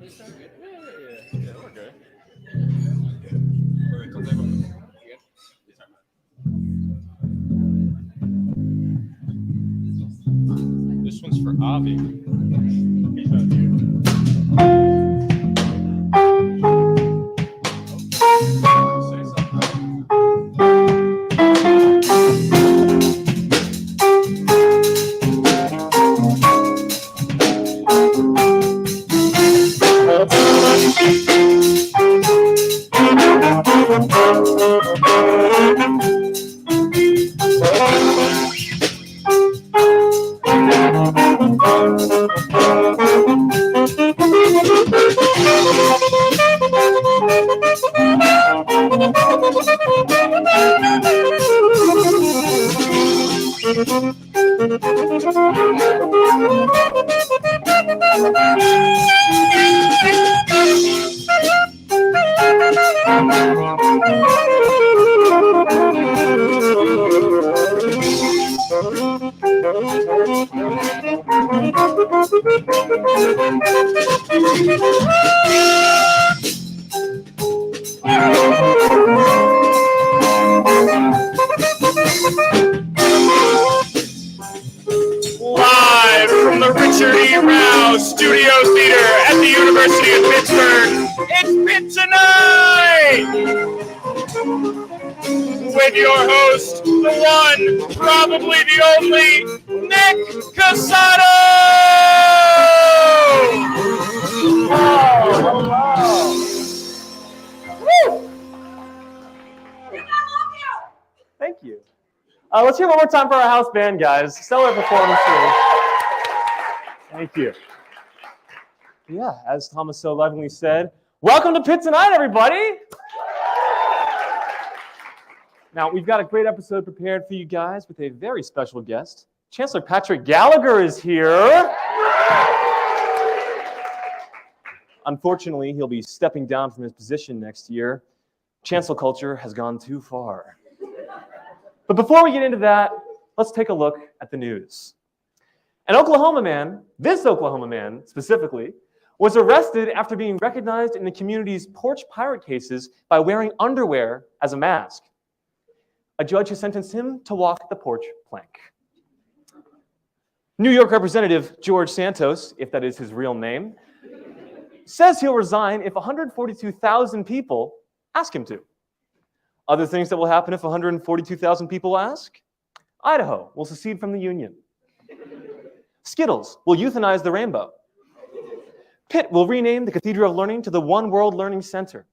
Yeah, we're good. This one's for Avi. Live from the Richard E. Rauh Studio Theater at the University of Pittsburgh, it's Pitt Tonight! With your host, the one, probably the only, Nick Casado! Thank you. Let's hear one more time for our house band, guys. Stellar performance today. Thank you. Yeah, as Thomas so lovingly said, welcome to Pitt Tonight, everybody. Now, we've got a great episode prepared for you guys with a very special guest. Chancellor Patrick Gallagher is here. Unfortunately, he'll be stepping down from his position next year. Chancellor culture has gone too far. But before we get into that, let's take a look at the news. An Oklahoma man, this Oklahoma man specifically, was arrested after being recognized in the community's porch pirate cases by wearing underwear as a mask. A judge has sentenced him to walk the porch plank. New York Representative George Santos, if that is his real name, says he'll resign if 142,000 people ask him to. Other things that will happen if 142,000 people ask? Idaho will secede from the Union. Skittles will euthanize the rainbow. Pitt will rename the Cathedral of Learning to the One World Learning Center.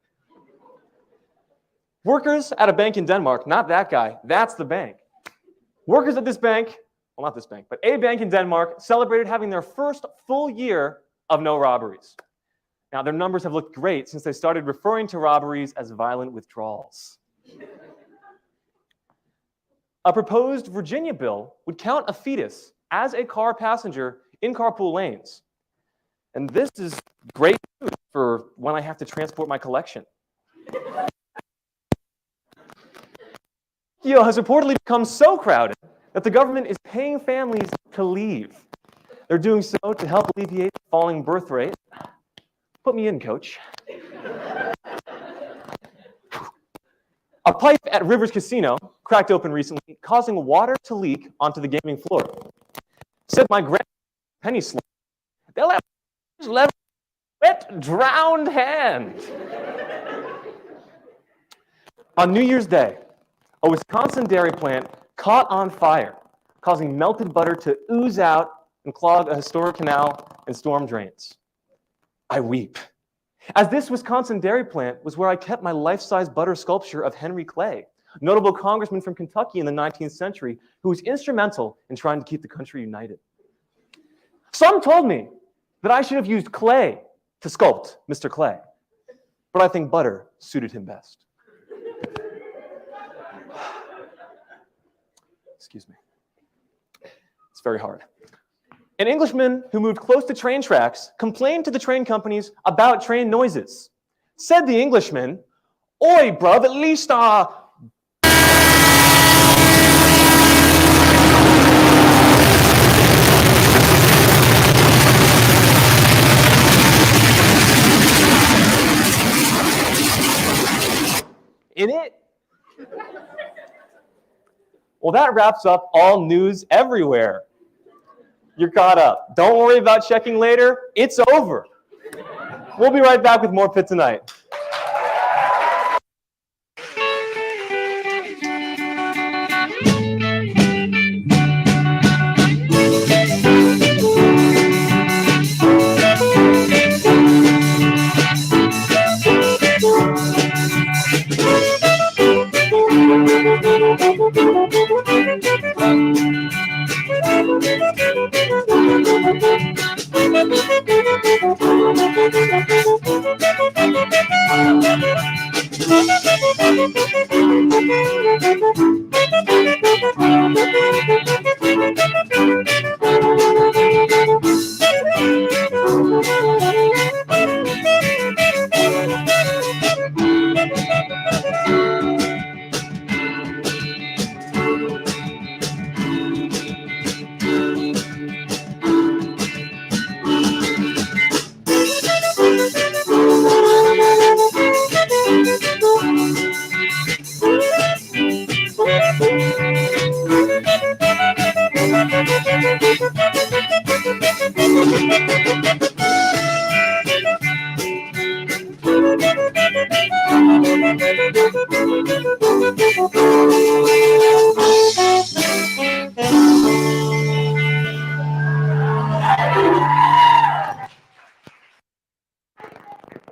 Workers at a bank in Denmark, not that guy, that's the bank. Workers at this bank, well, not this bank, but a bank in Denmark celebrated having their first full year of no robberies. Now, their numbers have looked great since they started referring to robberies as violent withdrawals. A proposed Virginia bill would count a fetus as a car passenger in carpool lanes. And this is great news for when I have to transport my collection. Tokyo has reportedly become so crowded that the government is paying families to leave. They're doing so to help alleviate the falling birth rate. Put me in, coach. A pipe at Rivers Casino cracked open recently, causing water to leak onto the gaming floor. Said my grand penny slip, they'll have wet, drowned hand. On New Year's Day, a Wisconsin dairy plant caught on fire, causing melted butter to ooze out and clog a historic canal and storm drains. I weep, as this Wisconsin dairy plant was where I kept my life-size butter sculpture of Henry Clay, notable congressman from Kentucky in the 19th century who was instrumental in trying to keep the country united. Some told me that I should have used clay to sculpt Mr. Clay, but I think butter suited him best. Excuse me. It's very hard. An Englishman who moved close to train tracks complained to the train companies about train noises. Said the Englishman, "Oi, bruv, at least Well, that wraps up all news everywhere. You're caught up. Don't worry about checking later. It's over. We'll be right back with more Pitt Tonight.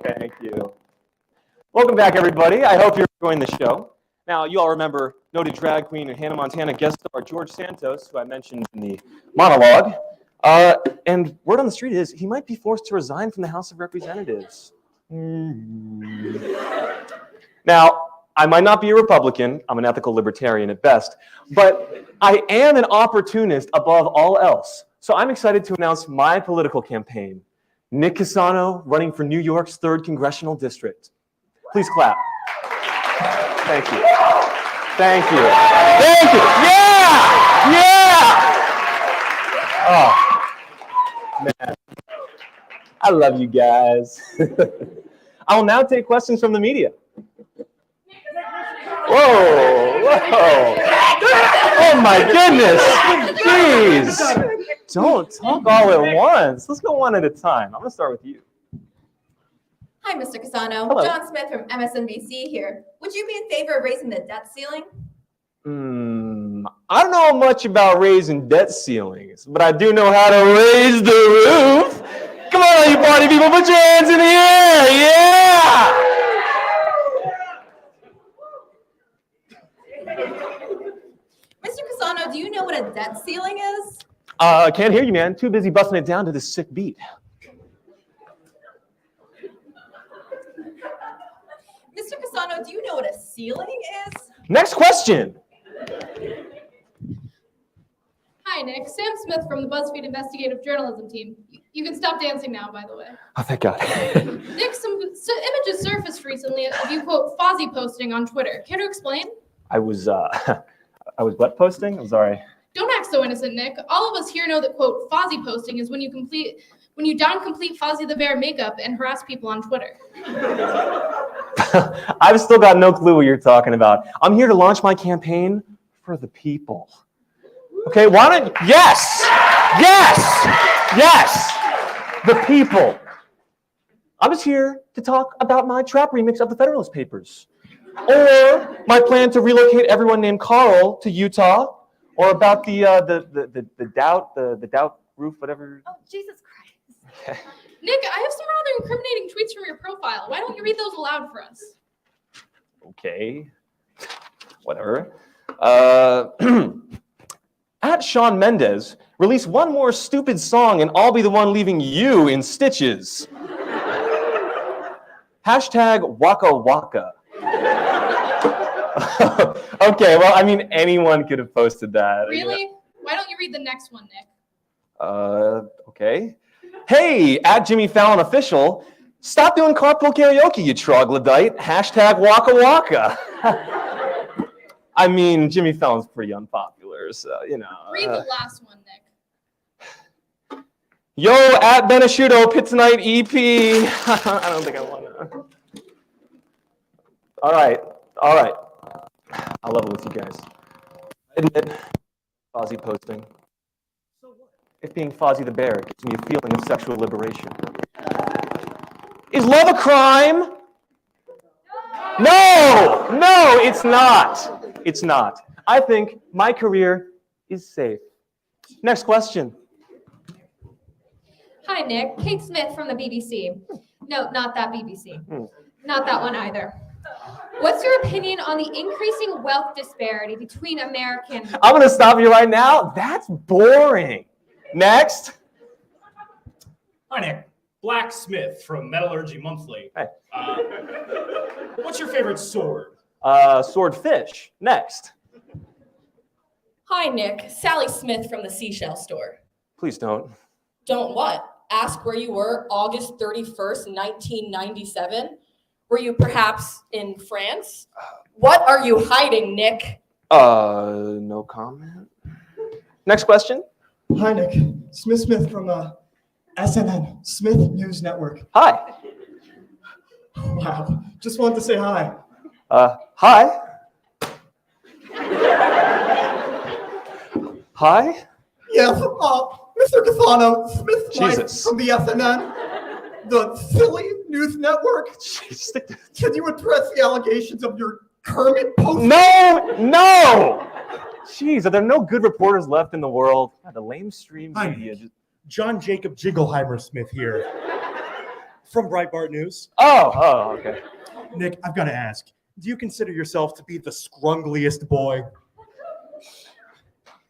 Thank you. Welcome back, everybody. I hope you're enjoying the show. Now, you all remember noted drag queen and Hannah Montana guest star George Santos, who I mentioned in the monologue. And word on the street is he might be forced to resign from the House of Representatives. Now, I might not be a Republican. I'm an ethical libertarian at best. But I am an opportunist above all else. So I'm excited to announce my political campaign. Nick Cassano running for New York's 3rd Congressional District. Please clap. Thank you. Thank you. Thank you. Yeah! Yeah! Oh, man. I love you guys. I will now take questions from the media. Whoa! Whoa! Oh my goodness! Jeez! Don't talk all at once. Let's go one at a time. I'm going to start with you. Hi, Mr. Cassano. Hello. John Smith from MSNBC here. Would you be in favor of raising the debt ceiling? I don't know much about raising debt ceilings, but I do know how to raise the roof. Come on, you party people, put your hands in the air. Yeah! Mr. Cassano, do you know what a debt ceiling is? Can't hear you, man. Too busy busting it down to this sick beat. Mr. Cassano, do you know what a ceiling is? Next question. Hi, Nick. Sam Smith from the BuzzFeed Investigative Journalism team. You can stop dancing now, by the way. Oh, thank God. Nick, some images surfaced recently of you, quote, Fozzie posting on Twitter. Care to explain? I was what posting? I'm sorry. Don't act so innocent, Nick. All of us here know that, quote, Fozzie posting is when you don complete Fozzie the Bear makeup and harass people on Twitter. I've still got no clue what you're talking about. I'm here to launch my campaign for the people. Okay, why don't, yes, the people. I was here to talk about my trap remix of the Federalist Papers, or my plan to relocate everyone named Carl to Utah, or about the doubt roof, whatever. Oh, Jesus Christ. Okay. Nick, I have some rather incriminating tweets from your profile. Why don't you read those aloud for us? Okay, whatever. At Shawn Mendes, release one more stupid song and I'll be the one leaving you in stitches. Hashtag Waka Waka. Okay, well, I mean, anyone could have posted that. Really? Why don't you read the next one, Nick? Okay. Hey, at Jimmy Fallon Official, stop doing carpool karaoke, you troglodyte. Hashtag Waka Waka. I mean, Jimmy Fallon's pretty unpopular, so, you know. Read the last one, Nick. Yo, at Benasciuto, Pitt Tonight EP. I don't think I want to. All right. I'll level with you guys. admit Fozzie posting. If being Fozzie the Bear gives me a feeling of sexual liberation. Is love a crime? No, it's not. It's not. I think my career is safe. Next question. Hi, Nick. Kate Smith from the BBC. No, not that BBC. Not that one either. What's your opinion on the increasing wealth disparity between American... I'm going to stop you right now. That's boring. Next. Hi, Nick. Blacksmith from Metallurgy Monthly. Hey. What's your favorite sword? Swordfish. Next. Hi, Nick. Sally Smith from the Seashell Store. Please don't. Don't what? Ask where you were August 31st, 1997. Were you perhaps in France? What are you hiding, Nick? No comment. Next question. Hi, Nick. Smith from SNN, Smith News Network. Hi. Wow. Just wanted to say hi. Hi. Hi. Yeah, Mr. Casano, Smith Jesus. from the SNN, the Philly News Network. Jeez. Can you address the allegations of your Kermit post? No! Jeez, are there no good reporters left in the world? God, the lamestream Hi, media. Nick. John Jacob Jingleheimer Smith here from Breitbart News. Oh, okay. Nick, I've got to ask, do you consider yourself to be the scrungliest boy?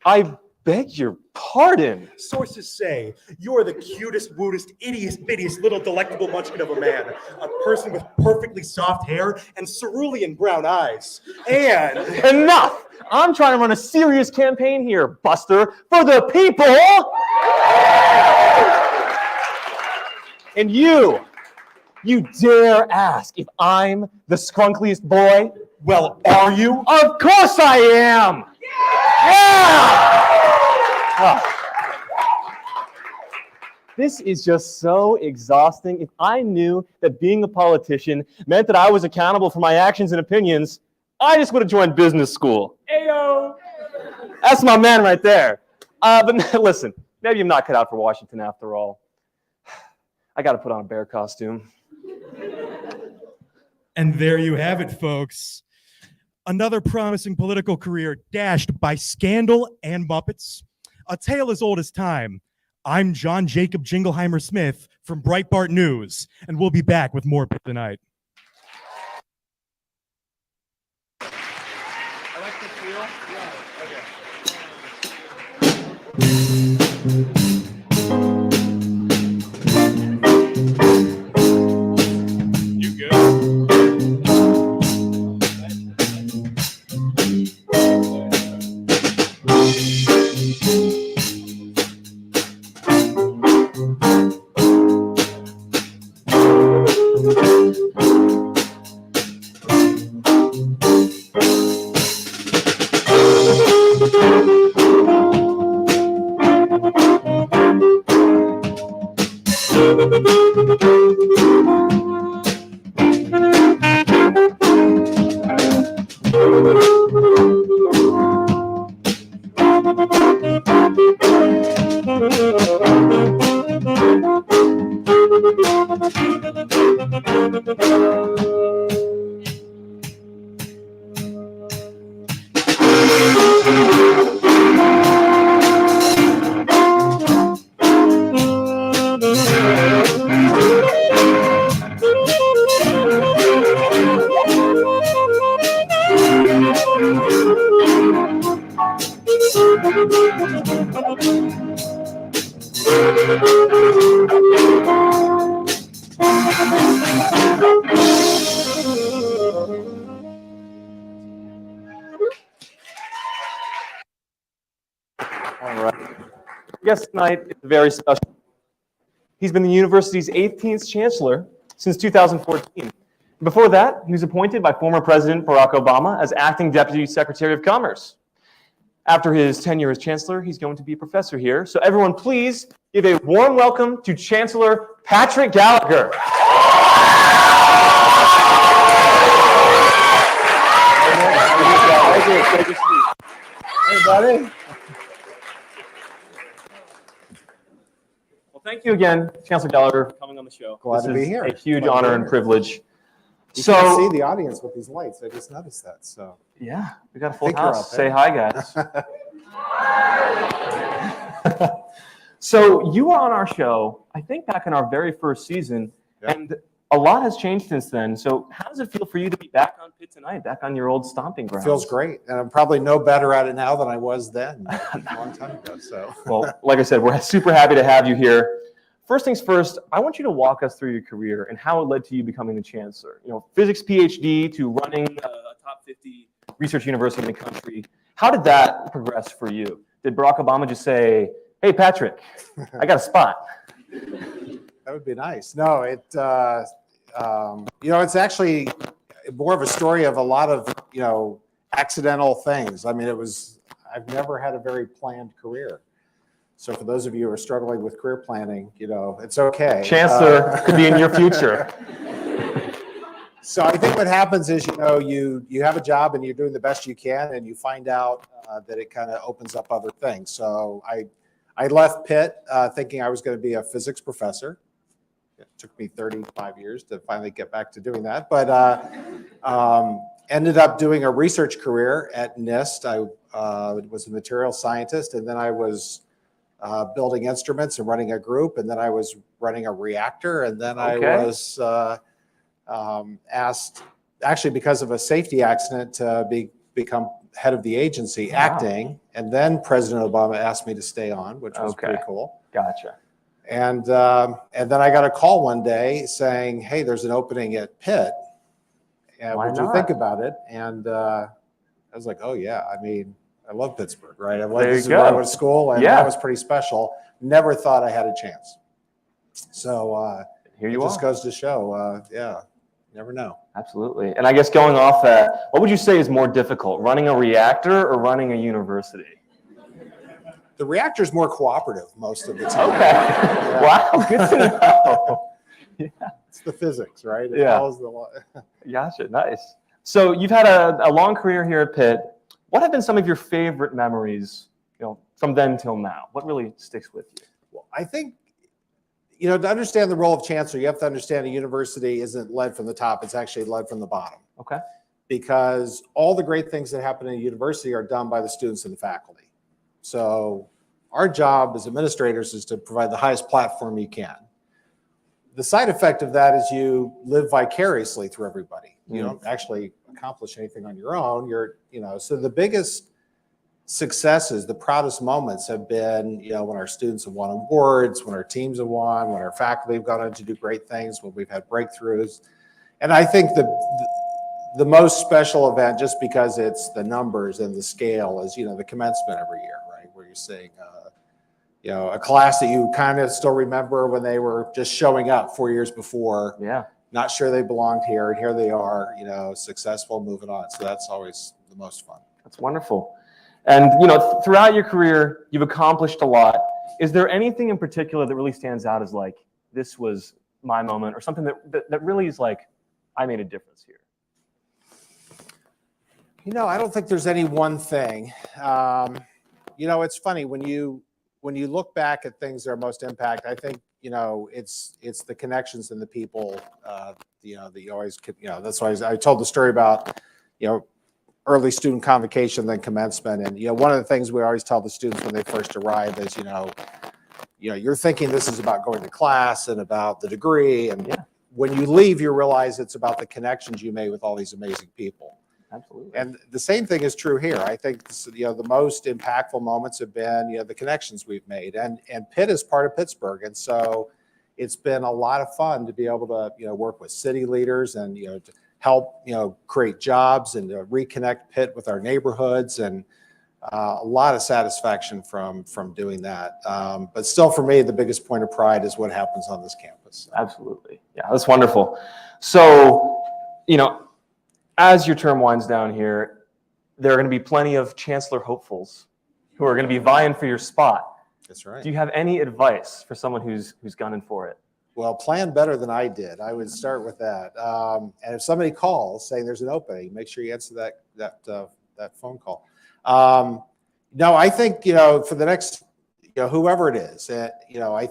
I beg your pardon. Sources say you're the cutest, wootest, ittiest, bittiest little delectable munchkin of a man, a person with perfectly soft hair and cerulean brown eyes. And Enough! I'm trying to run a serious campaign here, Buster, for the people! And you dare ask if I'm the scrunkliest boy? well, are you? Of course I am! Yeah! Oh. This is just so exhausting. If I knew that being a politician meant that I was accountable for my actions and opinions, I just would have joined business school. Ayo! That's my man right there. But listen, maybe I'm not cut out for Washington after all. I got to put on a bear costume. And there you have it, folks. Another promising political career dashed by scandal and Muppets. A tale as old as time. I'm John Jacob Jingleheimer Smith from Breitbart News, and we'll be back with more Pitt Tonight. I like the feel. You good? All right. Guest tonight is very special. He's been the university's 18th chancellor since 2014. Before that, he was appointed by former President Barack Obama as acting Deputy Secretary of Commerce. After his tenure as chancellor, he's going to be a professor here. So everyone, please give a warm welcome to Chancellor Patrick Gallagher. Hey, buddy. Well, thank you again, Chancellor Gallagher, for coming on the show. Glad this to be is here. a huge Glad to be honor and here. privilege. You can't see So, the audience with these lights. I just noticed that. So yeah, we got a full think you're house. up Say there. hi, guys. So you were on our show, I think back in our very first season, Yeah. and a lot has changed since then. So how does it feel for you to be back on Pitt Tonight, back on your old stomping grounds? feels great, and I'm probably no better at it now than I was then, a long time ago. So Well, like I said, we're super happy to have you here. First things first, I want you to walk us through your career and how it led to you becoming the chancellor. You know, physics PhD to running a top 50 research university in the country. How did that progress for you? Did Barack Obama just say, "Hey, Patrick, I got a spot"? that would be nice. No, it's actually more of a story of a lot of, accidental things. I mean, I've never had a very planned career. So for those of you who are struggling with career planning, it's okay. Chancellor could be in your future. So I think what happens is, you have a job and you're doing the best you can, and you find out that it kind of opens up other things. So I left Pitt thinking I was going to be a physics professor. It took me 35 years to finally get back to doing that, but ended up doing a research career at NIST. I was a material scientist, and then I was building instruments and running a group, and then I was running a reactor, and then I was asked, actually because of a safety accident, to become head of the agency, acting, and then President Obama asked me to stay on, which was pretty cool. Gotcha. And then I got a call one day saying, "Hey, there's an opening at Pitt. And Why would you not? think about it?" And I was like, "Oh yeah, I mean, I love Pittsburgh, right? There This you is where I go. went to school, and Yeah. that was pretty special. Never thought I had a chance. So Here it you just are. goes to show, yeah, you never know. Absolutely. And I guess going off that, what would you say is more difficult, running a reactor or running a university? The reactor's more cooperative most of the time. Okay. Wow. Good to know. Yeah. It's the physics, right? It Yeah. follows the law. Gotcha. Nice. So you've had a long career here at Pitt. What have been some of your favorite memories, from then till now? What really sticks with you? Well, I think, to understand the role of chancellor, you have to understand a university isn't led from the top, it's actually led from the bottom. Okay. Because all the great things that happen in a university are done by the students and the faculty. So our job as administrators is to provide the highest platform you can. The side effect of that is you live vicariously through everybody. You don't actually accomplish anything on your own. So the biggest successes, the proudest moments have been, when our students have won awards, when our teams have won, when our faculty have gone on to do great things, when we've had breakthroughs. And I think the most special event, just because it's the numbers and the scale, is, the commencement every year, right? Where you're seeing, a class that you kind of still remember when they were just showing up 4 years before. Yeah. Not sure they belonged here, and here they are, successful, moving on. So that's always the most fun. That's wonderful. And, throughout your career, you've accomplished a lot. Is there anything in particular that really stands out as like, this was my moment, or something that really is like, I made a difference here? I don't think there's any one thing. It's funny when you look back at things that are most impact, I think, it's the connections and the people, that you always could, that's why I told the story about, early student convocation, then commencement. And, one of the things we always tell the students when they first arrive is, you're thinking this is about going to class and about the degree. And when you leave, you realize it's about the connections you made with all these amazing people. Absolutely. And the same thing is true here. I think the most impactful moments have been the connections we've made, and Pitt is part of Pittsburgh, and so it's been a lot of fun to be able to work with city leaders and to help create jobs and to reconnect Pitt with our neighborhoods, and a lot of satisfaction from doing that. But still, for me, the biggest point of pride is what happens on this campus. Absolutely. Yeah, that's wonderful. So, as your term winds down here, there are going to be plenty of chancellor hopefuls who are going to be vying for your spot. That's right. Do you have any advice for someone who's gunning for it? Well, plan better than I did. I would start with that. And if somebody calls saying there's an opening, make sure you answer that phone call. No, I think, for the next, whoever it is, I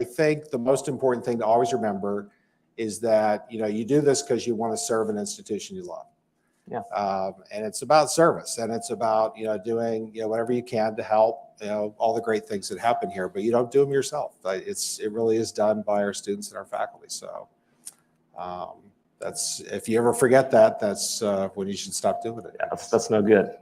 think the most important thing to always remember is that, you do this because you want to serve an institution you love. Yeah. And it's about service, and it's about, doing, whatever you can to help, all the great things that happen here, but you don't do them yourself. It really is done by our students and our faculty. So if you ever forget that, that's when you should stop doing it. Yeah, that's no good.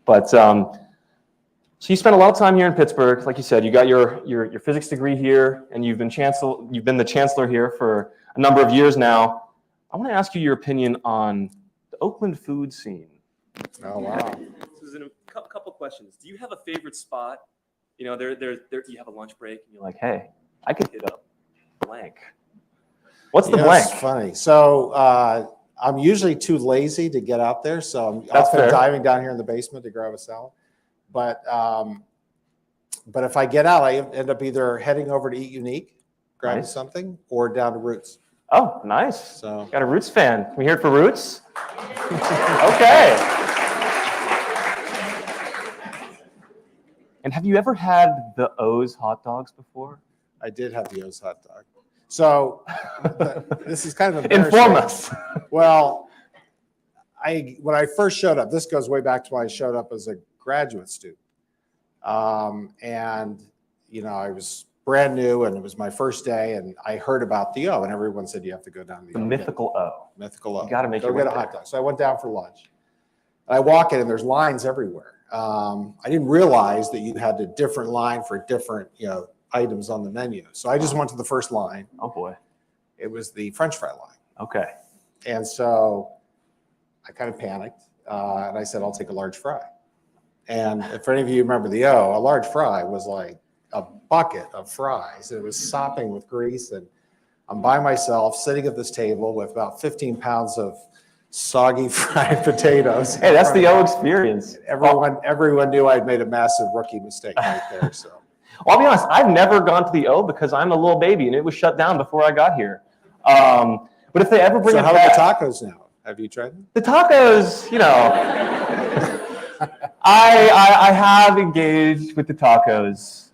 But so you spent a lot of time here in Pittsburgh. Like you said, you got your physics degree here, and you've been the chancellor here for a number of years now. I want to ask you your opinion on the Oakland food scene. Oh, wow. This is a couple questions. Do you have a favorite spot? You have a lunch break, and you're like, hey, I could hit up blank. What's the blank? That's funny. So I'm usually too lazy to get out there, so I'm That's often fair. diving down here in the basement to grab a salad. But if I get out, I end up either heading over to Eat Unique, grabbing Nice. something, or down to Roots. Oh, nice. So Got a Roots fan. Can we hear it for Roots? Okay. And have you ever had the O's hot dogs before? I did have the O's hot dog. So this is kind of embarrassing. Inform us. Well, when I first showed up, this goes way back to when I showed up as a graduate student. And, I was brand new, and it was my first day, and I heard about the O, and everyone said you have to go down to The O. mythical O. Mythical O. You gotta make Go your get way a hot there. dog. So I went down for lunch. I walk in, and there's lines everywhere. I didn't realize that you had a different line for different, items on the menu. So I just went to the first line. Oh boy. It was the French fry line. Okay. And so I kind of panicked, and I said, I'll take a large fry. And if any of you remember the O, a large fry was like a bucket of fries. It was sopping with grease, and I'm by myself sitting at this table with about 15 pounds of soggy fried potatoes. Hey, that's the O experience. Everyone knew I'd made a massive rookie mistake right there. So. Well, I'll be honest, I've never gone to the O because I'm a little baby and it was shut down before I got here. But if they ever bring So it how back, are the tacos now? Have you tried them? the tacos, I have engaged with the tacos.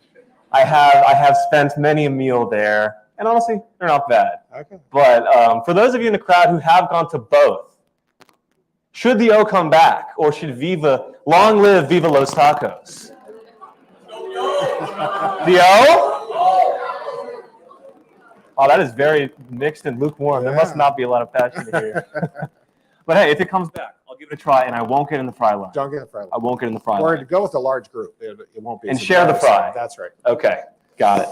I have spent many a meal there, and honestly, they're not bad. Okay. But for those of you in the crowd who have gone to both, should the O come back, or should long live Viva Los Tacos? The O? Oh, that is very mixed and lukewarm. There must not be a lot of passion here. But hey, if it comes back, I'll give it a try, and I won't get in the fry line. Don't get a fry line. I won't get in the fry Or line. go with a large group. It won't be. And as share the embarrassing. fry. That's right. Okay, got it.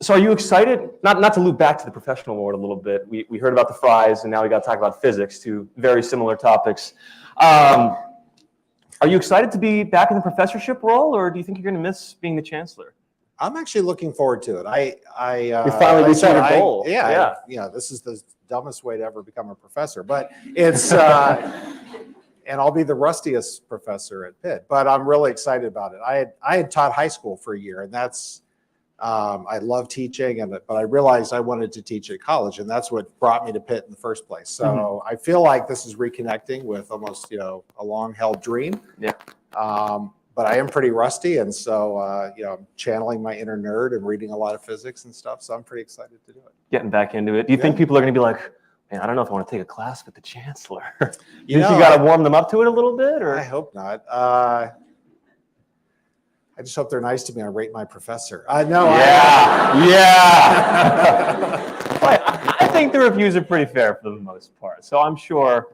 So are you excited, not to loop back to the professional world a little bit, we heard about the fries, and now we got to talk about physics, two very similar topics. Are you excited to be back in the professorship role, or do you think you're going to miss being the chancellor? I'm actually looking forward to it. You're finally reaching your goal. Yeah. This is the dumbest way to ever become a professor, but it's, and I'll be the rustiest professor at Pitt, but I'm really excited about it. I had taught high school for a year, and that's, I love teaching, but I realized I wanted to teach at college, and that's what brought me to Pitt in the first place. So I feel like this is reconnecting with almost, a long-held dream. Yeah. But I am pretty rusty, and so I'm channeling my inner nerd and reading a lot of physics and stuff. So I'm pretty excited to do it. Getting back into it. Do you think people are going to be like, man, I don't know if I want to take a class with the chancellor? You know, think you got to warm them up to it a little bit, or? I hope not. I just hope they're nice to me and rate my professor. No. But I think the reviews are pretty fair for the most part. So I'm sure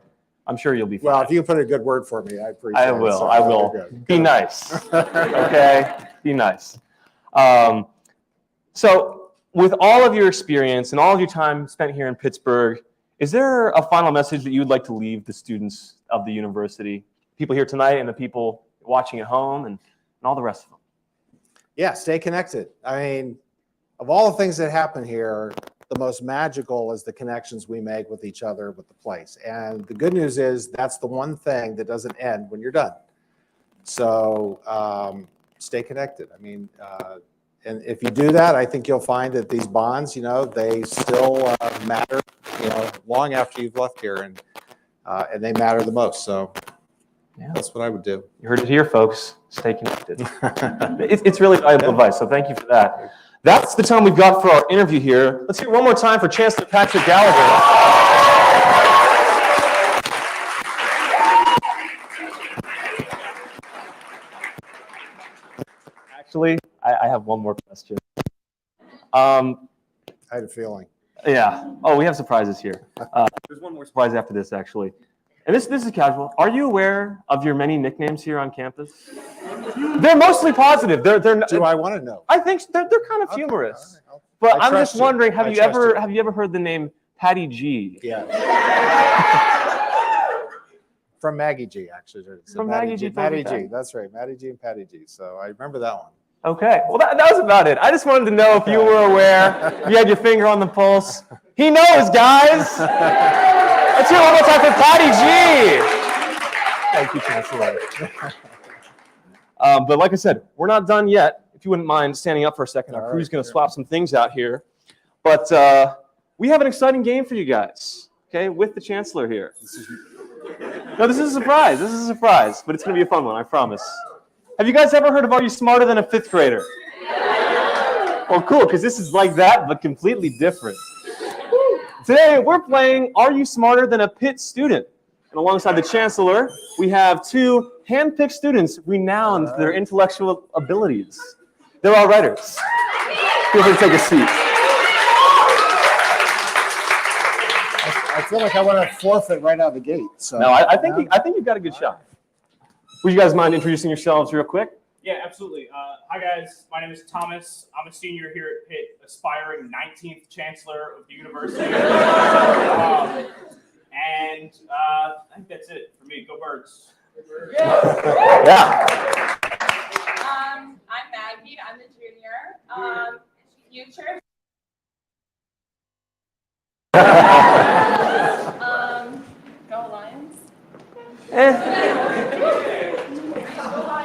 you'll be fine. Well, if you put a good word for me, I appreciate it. I will. So I you're will. good. Be nice. Okay? Be nice. So with all of your experience and all of your time spent here in Pittsburgh, is there a final message that you would like to leave the students of the university, people here tonight and the people watching at home and all the rest of them? Yeah, stay connected. I mean, of all the things that happen here, the most magical is the connections we make with each other, with the place. And the good news is that's the one thing that doesn't end when you're done. So stay connected. I mean, and if you do that, I think you'll find that these bonds, they still matter, long after you've left here, and they matter the most. So Yeah. That's what I would do. You heard it here, folks. Stay connected. It's really valuable advice, so thank you for that. That's the time we've got for our interview here. Let's hear it one more time for Chancellor Patrick Gallagher. Actually, I have one more question. I had a feeling. Yeah. Oh, we have surprises here. There's one more surprise after this, actually. And this is casual. Are you aware of your many nicknames here on campus? They're mostly positive. Do I want to know? I think they're kind of humorous. All right. But I I'm just trust you. wondering, I have you trust ever heard the name Patty G? Yeah. From Maggie G, actually. From Maggie G. Patty G. That's right. Maddie G and Patty G. So I remember that one. Okay. Well, that was about it. I just wanted to know if you were aware. You had your finger on the pulse. He knows, guys. Let's hear it one more time for Patty G. Thank you, Chancellor. But like I said, we're not done yet. If you wouldn't mind standing up for a second, our crew's going to swap some things out here. But we have an exciting game for you guys, okay, with the Chancellor here. No, this is a surprise. This is a surprise, but it's going to be a fun one, I promise. Have you guys ever heard of Are You Smarter Than a Fifth Grader? Well, cool, because this is like that, but completely different. Today, we're playing Are You Smarter Than a Pitt Student? And alongside the Chancellor, we have two hand-picked students renowned for their intellectual abilities. They're all writers. Feel free to take a seat. I feel like I want to forfeit right out of the gate. So. No, I think you've got a good shot. Would you guys mind introducing yourselves real quick? Yeah, absolutely. Hi, guys. My name is Thomas. I'm a senior here at Pitt, aspiring 19th Chancellor of the University. And I think that's it for me. Go Birds. Yeah. I'm Maggie. I'm the junior. Future. Go Lions.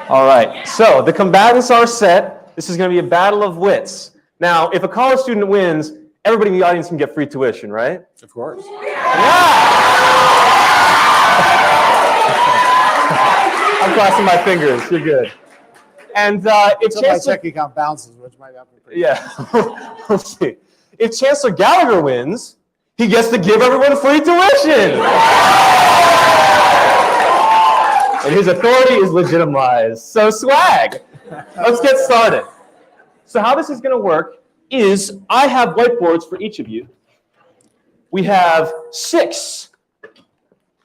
All right, so the combatants are set. This is going to be a battle of wits. Now, if a college student wins, everybody in the audience can get free tuition, right? Of course. Yeah! I'm crossing my fingers. You're good. And if Until my Chancellor... checking account bounces, which might happen pretty Yeah, we'll see. If Chancellor Gallagher wins, he gets to give everyone free tuition. And his authority is legitimized. So swag. Let's get started. So how this is going to work is I have whiteboards for each of you. We have 6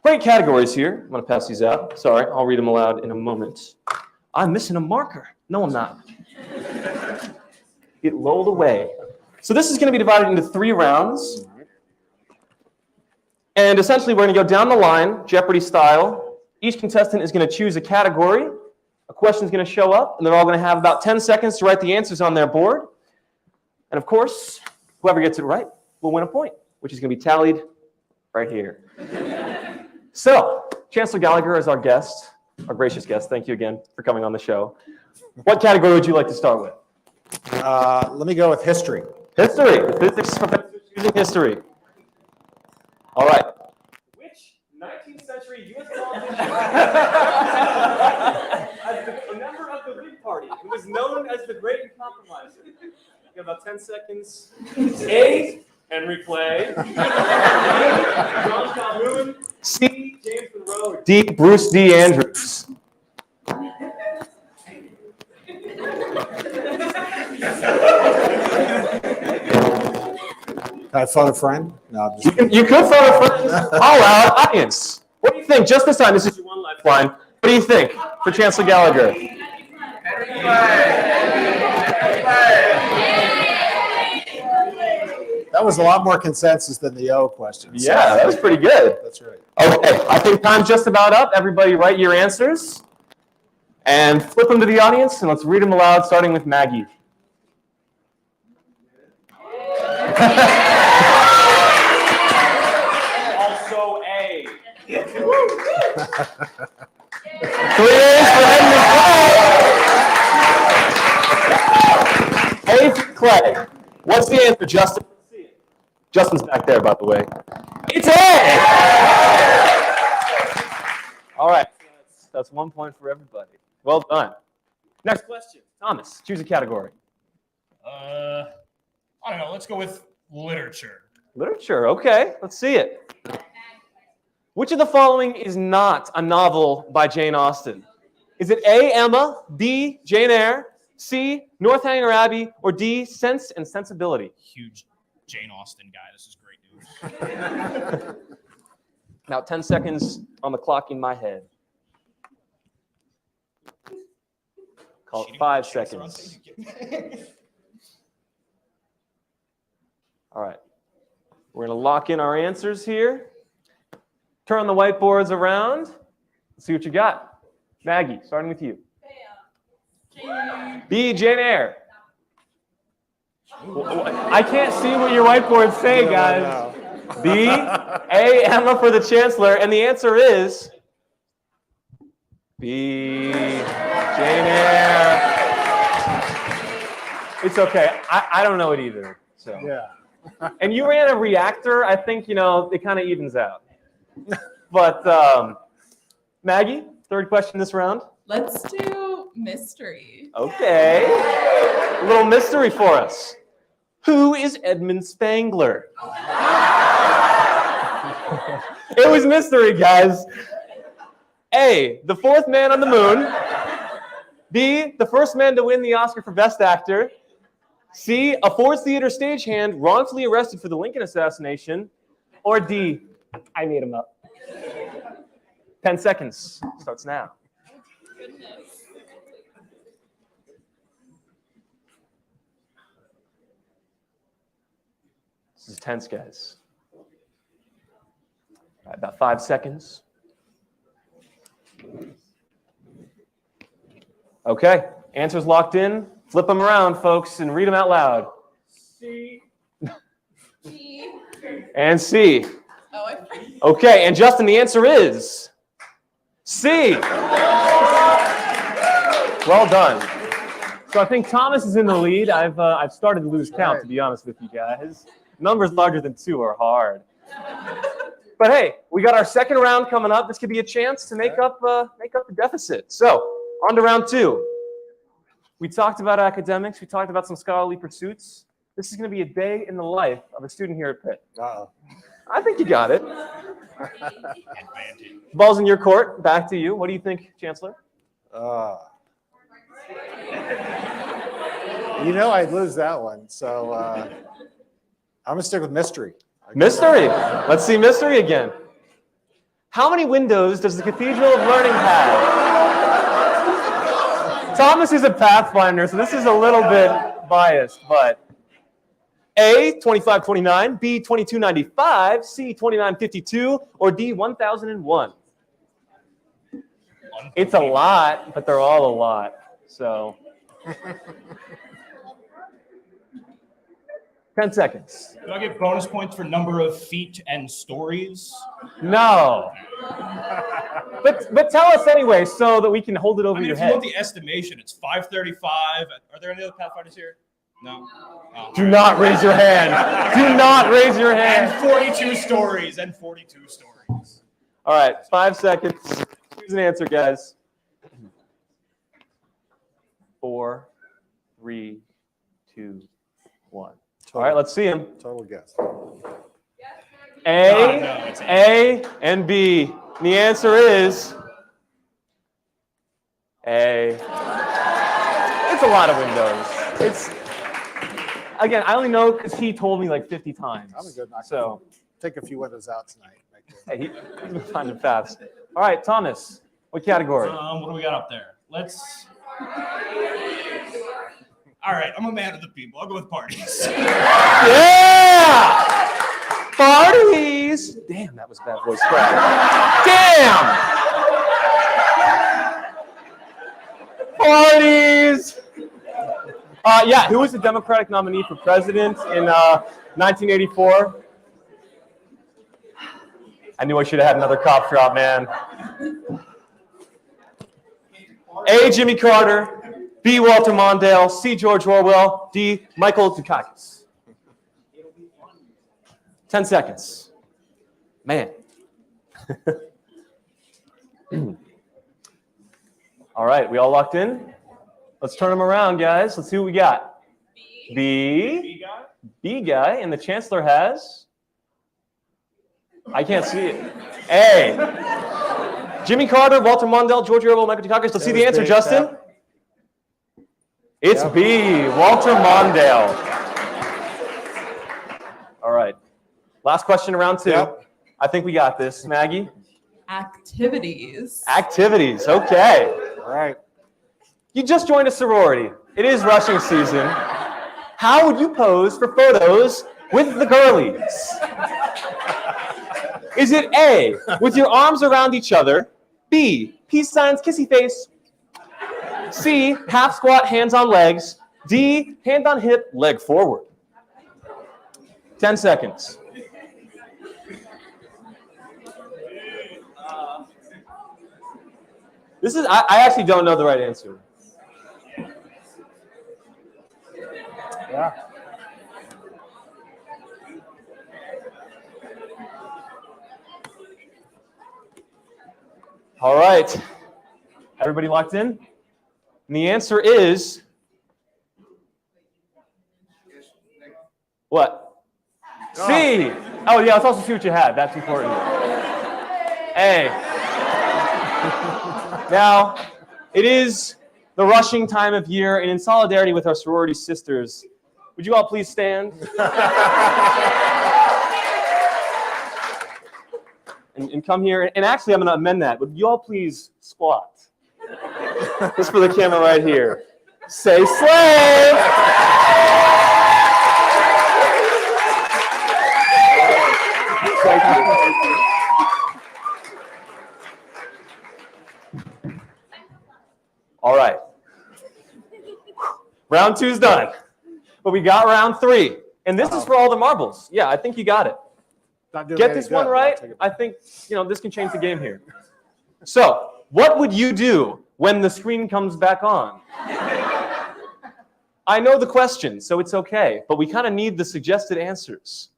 great categories here. I'm going to pass these out. Sorry, I'll read them aloud in a moment. I'm missing a marker. No, I'm not. It rolled away. So this is going to be divided into 3 rounds. And essentially, we're going to go down the line, Jeopardy style. Each contestant is going to choose a category. A question is going to show up, and they're all going to have about 10 seconds to write the answers on their board. And of course, whoever gets it right will win a point, which is going to be tallied right here. So, Chancellor Gallagher is our guest, our gracious guest. Thank you again for coming on the show. What category would you like to start with? Let me go with history. History. The physics professor choosing history. All right. Which 19th century U.S. politician as a member of the Whig Party who was known as the Great Compromiser? You have about 10 seconds. A. Henry Clay. B. John Calhoun. C. James Monroe. D. Bruce D. Andrews. Can I phone a friend? No, I'm just You could phone a friend. All out audience. What do you think? Just this time, this is your one lifeline. What do you think for Chancellor Gallagher? That was a lot more consensus than the O question. Yeah, that was pretty good. That's right. Okay, I think time's just about up. Everybody write your answers and flip them to the audience, and let's read them aloud, starting with Maggie. Also A. 3 A's for Henry Clay. A for Clay. What's the answer, Justin? Justin's back there, by the way. It's A! All right. That's 1 point for everybody. Well done. Next question. Thomas, choose a category. I don't know. Let's go with literature. Literature. Okay, let's see it. Which of the following is not a novel by Jane Austen? Is it A, Emma, B, Jane Eyre, C, Northanger Abbey, or D, Sense and Sensibility? Huge Jane Austen guy. This is great news. Now 10 seconds on the clock in my head. Call it 5 seconds. All right. We're going to lock in our answers here. Turn the whiteboards around. Let's see what you got. Maggie, starting with you. B, Jane Eyre. I can't see what your whiteboards say, guys. B, A, Emma for the Chancellor, and the answer is B, Jane Eyre. It's okay. I don't know it either. So. Yeah. And you ran a reactor. I think, it kind of evens out. But Maggie, third question this round. Let's do mystery. Okay. A little mystery for us. Who is Edmund Spangler? It was mystery, guys. A, the fourth man on the moon. B, the first man to win the Oscar for Best Actor. C, a Ford Theater stagehand wrongfully arrested for the Lincoln assassination. Or D, I made him up. 10 seconds starts now. This is tense, guys. All right, about 5 seconds. Okay, answers locked in. Flip them around, folks, and read them out loud. C. And C. Oh, I forgot. Okay, and Justin, the answer is C. Well done. So I think Thomas is in the lead. I've started to lose count, to be honest with you guys. Numbers larger than 2 are hard. But hey, we got our second round coming up. This could be a chance to make up the deficit. So on to round 2. We talked about academics. We talked about some scholarly pursuits. This is going to be a day in the life of a student here at Pitt. I think you got it. Ball's in your court. Back to you. What do you think, Chancellor? I'd lose that one. So I'm going to stick with mystery. Mystery. Let's see mystery again. How many windows does the Cathedral of Learning have? Thomas is a Pathfinder, so this is a little bit biased, but A, 2529, B, 2295, C, 2952, or D, 1001? It's a lot, but they're all a lot, so. 10 seconds. Do I get bonus points for number of feet and stories? No. But tell us anyway so that we can hold it over your if you head. want the estimation, it's 535. Are there any other Pathfinders here? No? Oh. Do not raise your hand. Do not raise your hand. And 42 stories. All right, 5 seconds. Choose an answer, guys. 4, 3, 2, 1. All right, let's see him. Total guess. A, and B. And the answer is A. It's a lot of windows. Again, I only know because he told me like 50 times. I'm a good knock. So Take a few windows out tonight. hey, he's been finding fast. All right, Thomas, what category? What do we got up there? All right, I'm a man of the people. I'll go with parties. Yeah! Parties! Damn, that was a bad voice crack. Damn! Parties! Yeah, who was the Democratic nominee for president in 1984? I knew I should have had another cop drop, man. A, Jimmy Carter. B, Walter Mondale. C, George Orwell. D, Michael Dukakis. 10 seconds. Man. All right, we all locked in? Let's turn them around, guys. Let's see what we got. B guy, and the Chancellor has, I can't see it. A. Jimmy Carter, Walter Mondale, George Orwell, Michael Dukakis. Let's see the answer, Justin. It's B, Walter Mondale. All right. Last question, round 2. Yep. I think we got this. Maggie? Activities. Activities, okay. All right. You just joined a sorority. It is rushing season. How would you pose for photos with the girlies? Is it A, with your arms around each other? B, peace signs, kissy face? C, half squat, hands on legs? D, hand on hip, leg forward? 10 seconds. This is, I actually don't know the right answer. Yeah. All right. Everybody locked in? And the answer is what? C. Oh, yeah, let's also see what you had. That's important. A. Now, it is the rushing time of year, and in solidarity with our sorority sisters, would you all please stand? and come here. And actually, I'm going to amend that. Would you all please squat? Just for the camera right here. Say slave! Thank you. All right. Round 2's done. But we got round 3. And this is for all the marbles. Yeah, I think you got it. Get this one right. I think, this can change the game here. So, what would you do when the screen comes back on? I know the question, so it's okay. But we kind of need the suggested answers.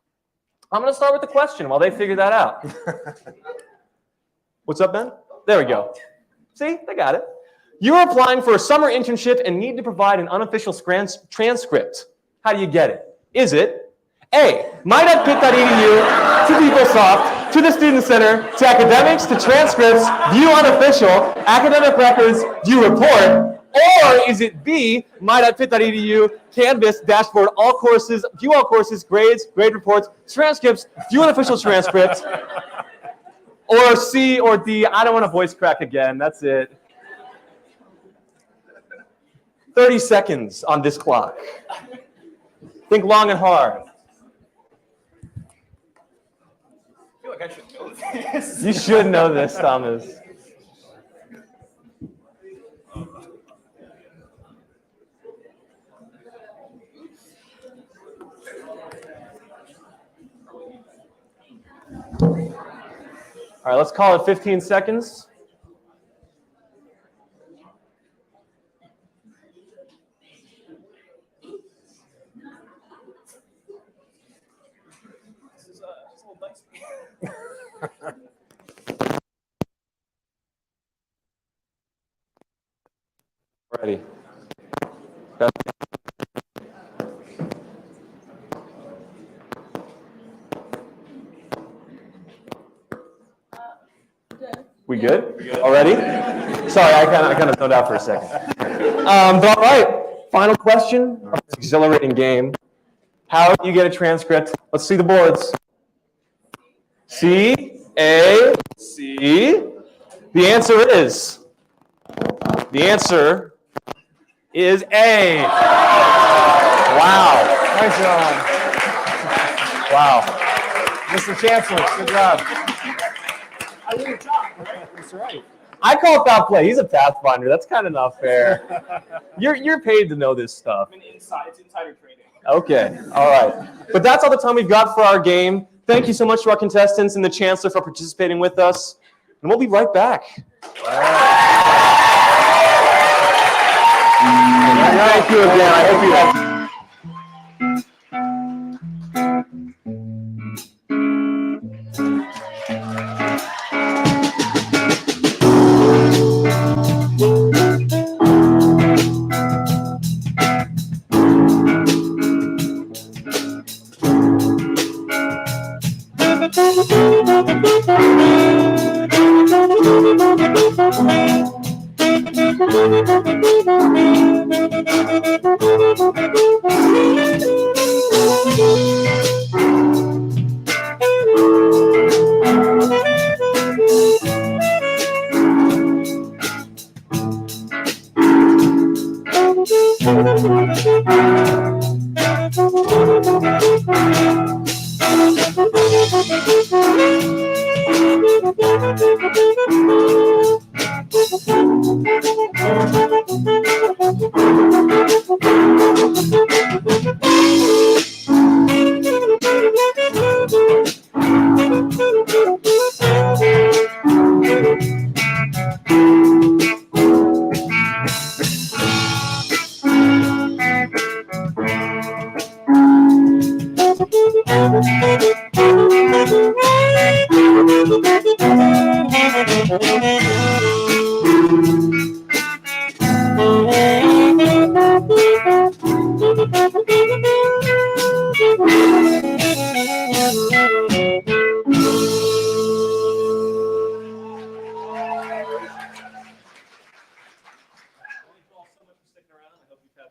I'm going to start with the question while they figure that out. What's up, Ben? There we go. See? They got it. You're applying for a summer internship and need to provide an unofficial transcript. How do you get it? Is it A, might.pitt.edu, to PeopleSoft, to the Student Center, to academics, to transcripts, view unofficial, academic records, view report? Or is it B, my.pitt.edu, Canvas, dashboard, all courses, view all courses, grades, grade reports, transcripts, view unofficial transcripts? Or C or D, I don't want to voice crack again, that's it. 30 seconds on this clock. Think long and hard. I feel like I should know this. You should know this, Thomas. All right, let's call it 15 seconds. Ready. We good? Already? Sorry, I kind of zoned out for a second. But all right, final question of this exhilarating game. How do you get a transcript? Let's see the boards. C, A, C. The answer is A. Wow. Nice job. Wow. Mr. Chancellor, good job. That's right. I call foul play. He's a pathfinder. That's kind of not fair. You're paid to know this stuff. It's insider trading. Okay. All right. But that's all the time we've got for our game. Thank you so much to our contestants and the Chancellor for participating with us. And we'll be right back. Thank you again. I hope you have.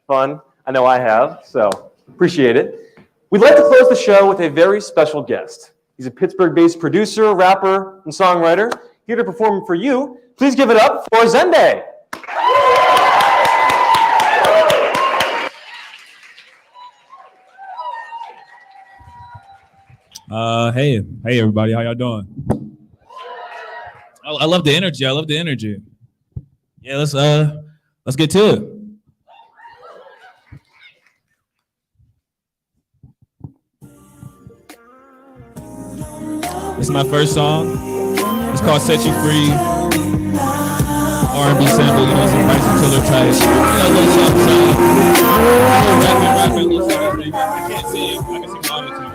Fun. I know I have, so appreciate it. We'd like to close the show with a very special guest. He's a Pittsburgh-based producer, rapper, and songwriter. Here to perform for you, please give it up for Zendé. Hey everybody, how y'all doing? I love the energy. I love the energy. Yeah, let's get to it. This is my first song. It's called "Set You Free." R&B sample, you know, some Bryson Tiller type. You know, a little something. Rapping, a little something. I can't sing. I can sing auto-tune.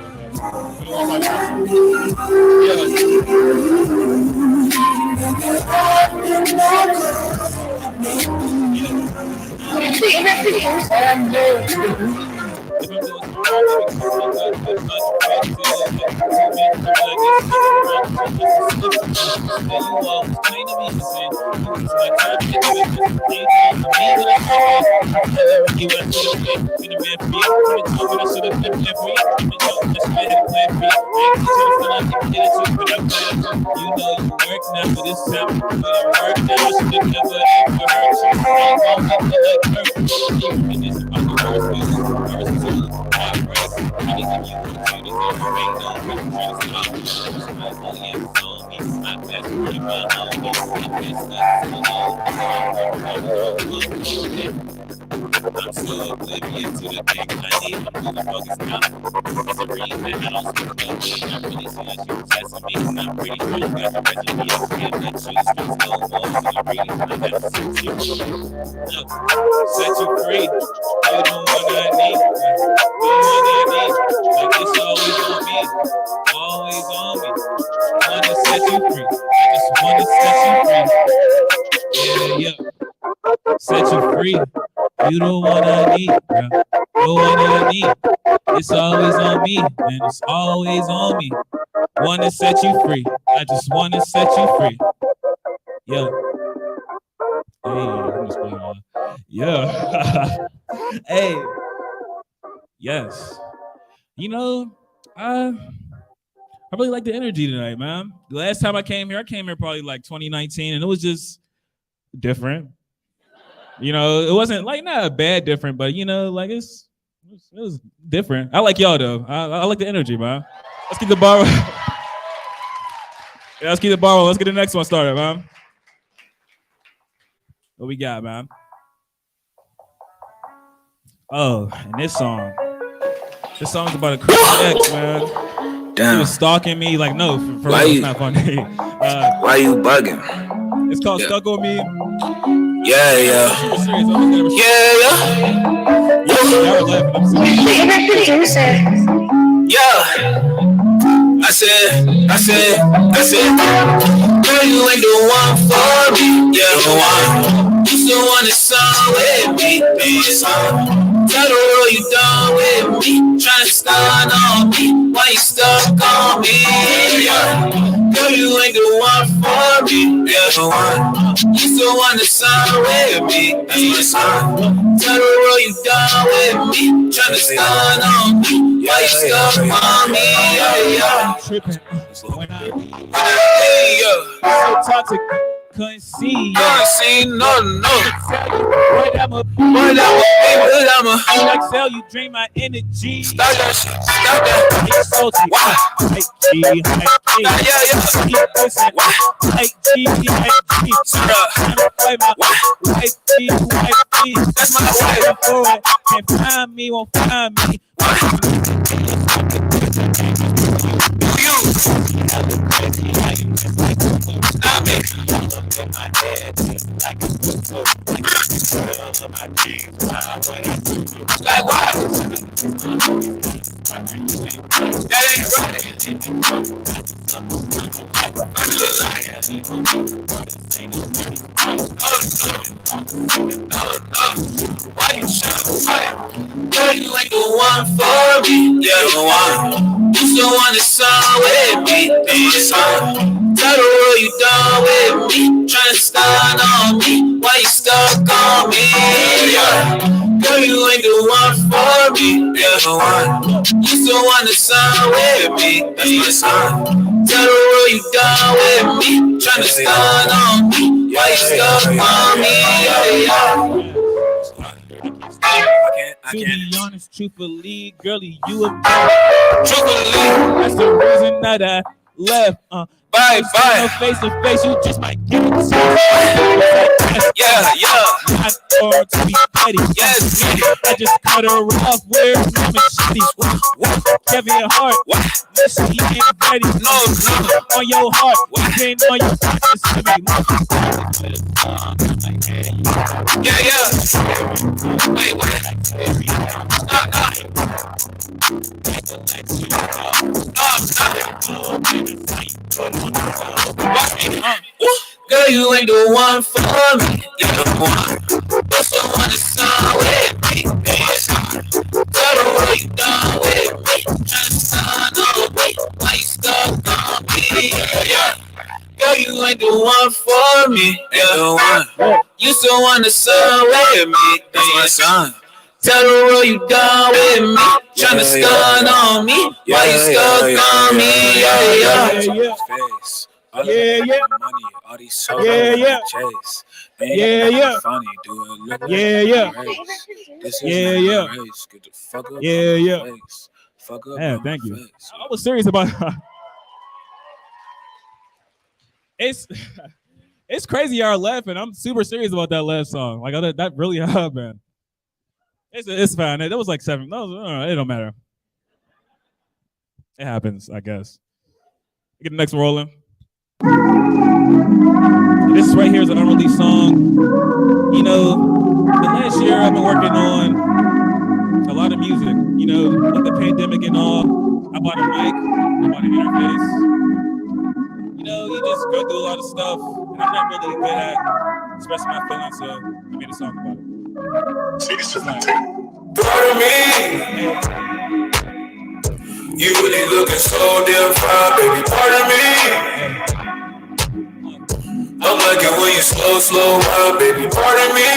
I'm so oblivious to the things I need. I'm moving focused now. It's a reason I don't speak no way. I'm really seeing that you testing me. And I'm pretty sure you got the recipe. I'm getting that shoes. Streets no more. So I'm reading. I got to set you free. Look, set you free. You the one I need. The one I need. Like it's always on me. Always on me. Wanna set you free. I just wanna set you free. Yeah. Set you free. You the one I need, bro. The one I need. It's always on me, man. It's always on me. Wanna set you free. I just wanna set you free. Yo. Hey, I'm just playing on. Yeah. Hey. Yes. You know, I really like the energy tonight, man. The last time I came here probably like 2019, and it was just different. You know, it wasn't like not bad different, but you know, like it was different. I like y'all though. I like the energy, man. Let's keep the bar. Yeah, let's keep the bar. Let's get the next one started, man. What we got, man? Oh, and this song's about a crazy ex, man. Damn. He was stalking me. Like, no, for real, it's not funny. Why you bugging? It's called Stuck on Me. Yeah. I said, girl, you ain't the one for me. Yeah, the one. You still want to song with me, tell the world you done with me. Trying to start on me, why you stuck on me? yeah, you still want the sun with me, that's my son. Tell the world you done with me, tryna stun on me, why you stuck on me, yeah. Tripping. When I Hey, yeah. so toxic, couldn't see. Couldn't see, no. What I'm a What I'm a like sell you drain my energy. stop that shit, stop that. It's salty. Why? Like G, like G. Yeah. Keep pushing. Why? Like G, like G. Bruh. I'm play my white G, white G. That's my wife. Forward. Can't find me, won't find me. You. Stop it. Like what? That ain't right. Why you shouting? Girl, you ain't the one for me. Yeah, the one. You still want the sun with me. That's my son. Tell the world you done with me. Tryna stun on me. Why you stuck on me? Yeah. Girl, you ain't the one for me. Yeah, the one. You still want the sun with me. That's my son. Tell the world you done with me. Tryna stun on me. Why you stuck on me? Yeah. To be honest, truthfully, girlie, you a Truthfully, that's the reason that I left. bye. Face to face, you just might get it. Yeah. Not or to be petty. Yes. I just cut her off. Where's my machete? Kevin Hart. She ain't ready. No. On your heart. Ain't on your Yeah. Wait, what? Girl, you ain't the one for me. You're the one. Just the one that's done with me. Tell the world you done with me. Tryna stun on me. Why you stuck on me? Yeah. Girl, you ain't the one for me. You're the one. You still want the sun with me. That's my son. Tell the world you done with me. Tryna stun on me. Why you stuck on me? Yeah. Yeah. Money, all these souls Yeah. chase. Yeah. Funny, do it look like Yeah. race. This is Yeah. not a race. Get the fuck up. Yeah. On my face. Fuck up. Yeah, on thank my you. face. I was serious about it's crazy y'all laughing. I'm super serious about that last song. Like that really man. It's fine. That was like 7. No, it don't matter. It happens, I guess. Get the next one rolling. This right here is an unreleased song. You know, the last year I've been working on a lot of music. You know, with the pandemic and all, I bought a mic, I bought an interface. You know, you just go through a lot of stuff, and I'm not really good at expressing my feelings, so I made a song about it. Pardon me. You really looking so damn fine, baby. Pardon me. I'm like it when you slow wine, baby. Pardon me.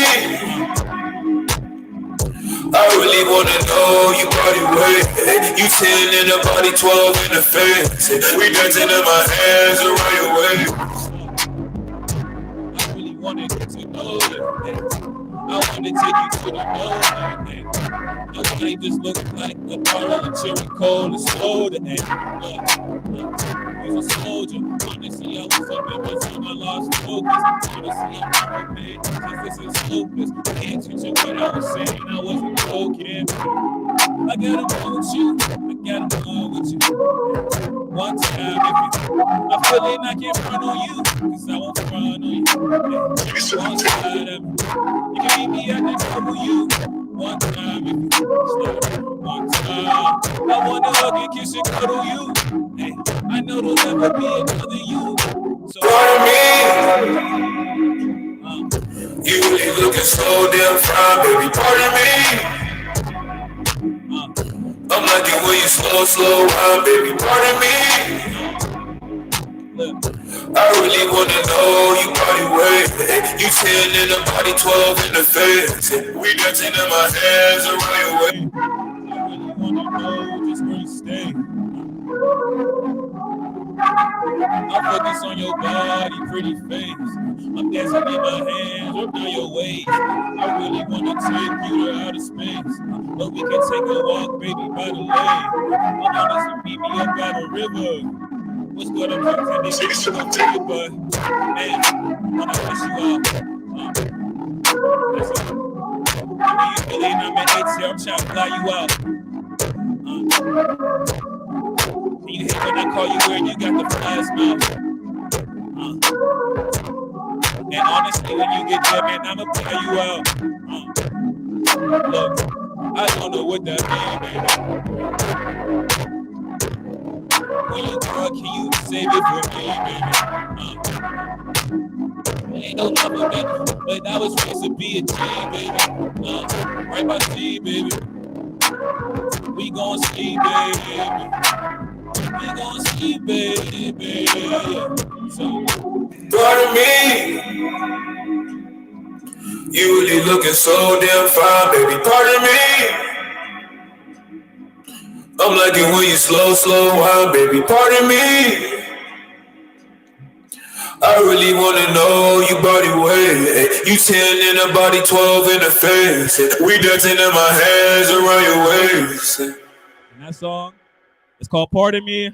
I really wanna know you body weight. You 10 in the body, 12 in the face. We dancing in my hands around your waist. I really wanted to know that. I want to take you to the nose. Your life just looks like a bottle of cherry cola soda. He's a soldier. Honestly, I was up in my time I lost focus. Honestly, I'm not a man, cause this is hopeless. Can't teach you what I was saying, I wasn't joking. I got him on with you. One time, if I feel it, I can't run on you, cause I won't run on you. One side of me. You can meet me at the W. One time, if you stop. One time. I wanna hug and kiss and cuddle you. Hey, I know there'll never be another you. So Pardon me. You really looking so damn fine, baby. Pardon me. I'm like it when you slow wine, baby. Pardon me. I really wanna know you body weight. You 10 in the body, 12 in the face. We dancing in my hands around your waist. I really wanna know just where you stay. I'm focused on your body, pretty face. I'm dancing in my hands, up down your waist. I really wanna take you to outer space, but we can take a walk, baby, by the lake. I want us to meet me up by the river. What's good? I'm trying to take you up to you, but man, wanna kiss you out. Listen, give me a million, I'm at 8 here. I'm trying to fly you out. Can you hate when I call you weird? You got the flyest mouth. And honestly, when you get there, man, I'ma fly you out. Look, I don't know what that means, baby. When you talk, can you save it for me, baby? Ain't no love, baby, but I was raised to be a G, baby. Right by G, baby. We gon' see, baby. We gon' see, baby. So, Pardon me. You really looking so damn fine, baby. Pardon me. I'm liking when you slow wine, baby. Pardon me. I really wanna know you body weight. You 10 in the body, 12 in the face. We dancing in my hands around your waist. And that song, it's called Pardon Me.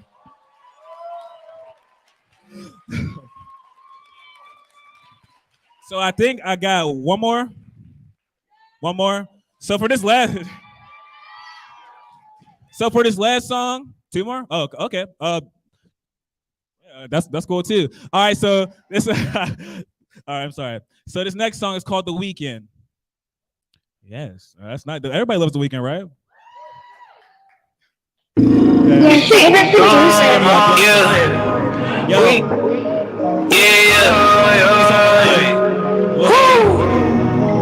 So I think I got one more. So for this last song, two more? Oh, okay. That's cool too. All right, so this all right, I'm sorry. So this next song is called The Weeknd. Yes, that's not everybody loves The Weeknd, right? Yeah.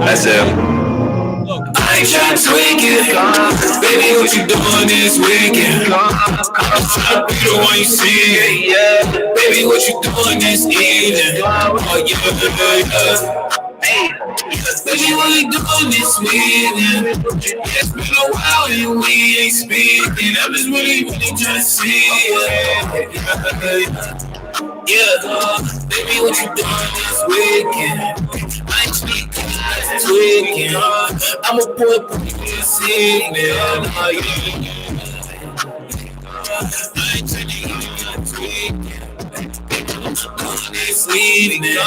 That's it. I ain't tryna tweak it, baby. What you doing this weekend? I'm tryna be the one you see, yeah. Baby, what you doing this evening? Oh yeah. Baby, what you doing this weekend? It's been a while and we ain't speaking. I'm just really tryna see, yeah. Baby, what you doing this weekend? I ain't speaking, tweaking. I'ma put you this evening. I ain't trying to tweaking. This evening,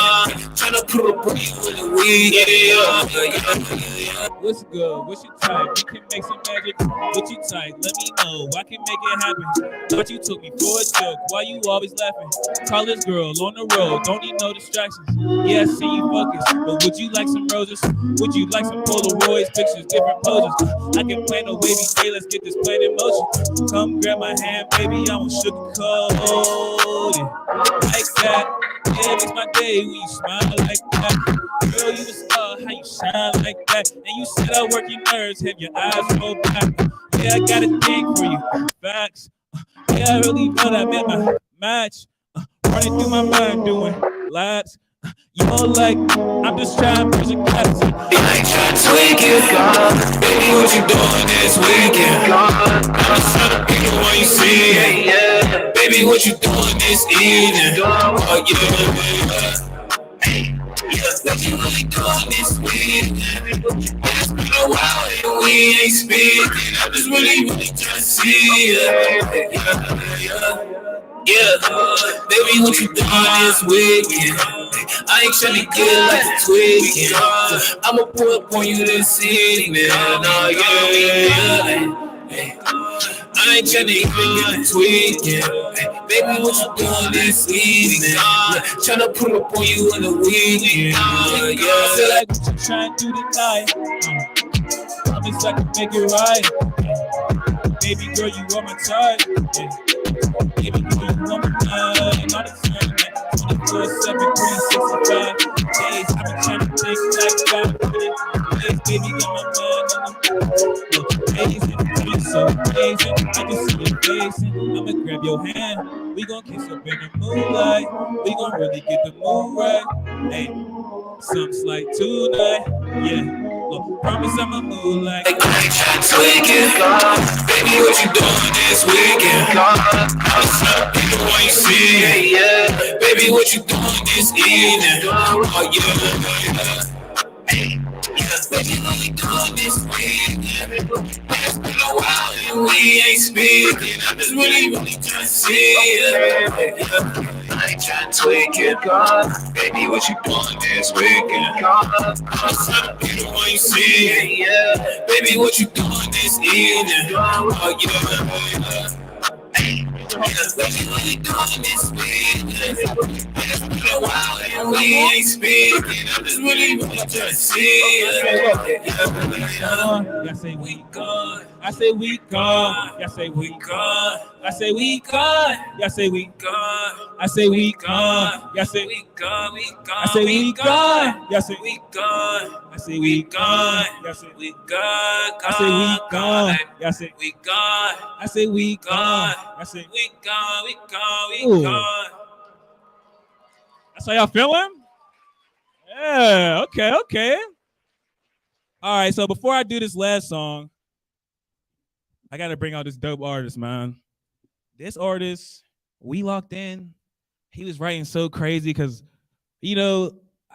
tryna put up on you in the weekend. What's good? What's your type? We can make some magic. What you type? Let me know. I can make it happen. Thought you took me for a joke. Why you always laughing? College girl on the road. Don't need no distractions. Yeah, I see you focused. But would you like some roses? Would you like some Polaroids? Pictures, different poses. I can plan a wavy day. Let's get this plan in motion. Come grab my hand, baby. I won't sugarcoat it. Like that. Yeah, it makes my day when you smile like that. Girl, you a star, how you shine like that. And you said I work your nerves, have your eyes so black. Yeah, I got a thing for you, facts. Yeah, I really know that met my match. Running through my mind, doing laps. You know, like, I'm just trying to push a cat. I ain't trying to tweak it, baby, what you doing this weekend? I'm just trying to be the one you see, yeah. Baby, what you doing this evening? Oh, yeah. What you really doing this weekend? It's been a while and we ain't speaking. I'm just really trying to see you. Yeah, baby, what you doing this weekend? I ain't tryna get like a tweaking. I'ma pull up on you this evening. Oh, yeah. I ain't tryna even get tweaking. Baby, what you doing this evening? Tryna pull up on you in the weekend. I feel like what you trying to do tonight. Promise I can make it right. Baby girl, you are my type. Baby girl, you are my type. All the time, 24/7, 365 days. I've been trying to think like 5 minutes. Baby, got my mind on the amazing, so amazing. I can see your face, and I'ma grab your hand. We gon' kiss up in the moonlight. We gon' really get the mood right. Hey, something's like tonight. Yeah. Look, promise I'ma move like tweaking. Baby, what you doing this weekend? People want you see, yeah. Baby, what you doing this evening? Oh yeah. Hey, yeah, baby, what we doing this weekend? It's been a while and we ain't speaking. I'm just really trying to see you. I ain't trying to tweak it, God. Baby, what you doing this weekend? People want you see, yeah. Baby, what you doing this evening? Oh yeah. Hey, baby, what you doing this weekend? It's been a while and we ain't speaking. I'm just really trying to see you. Y'all say we gone. I say we gone. Y'all say we gone. I say we gone. Y'all say we gone. I say we gone. Y'all say we gone. I say we gone. Y'all say we gone. I say we gone. Y'all say we gone. I say we gone. Y'all say we gone. I say we gone. I say we gone. We gone. That's how y'all feeling? Yeah. Okay. All right. So before I do this last song, I got to bring out this dope artist, man. This artist, we locked in. He was writing so crazy because,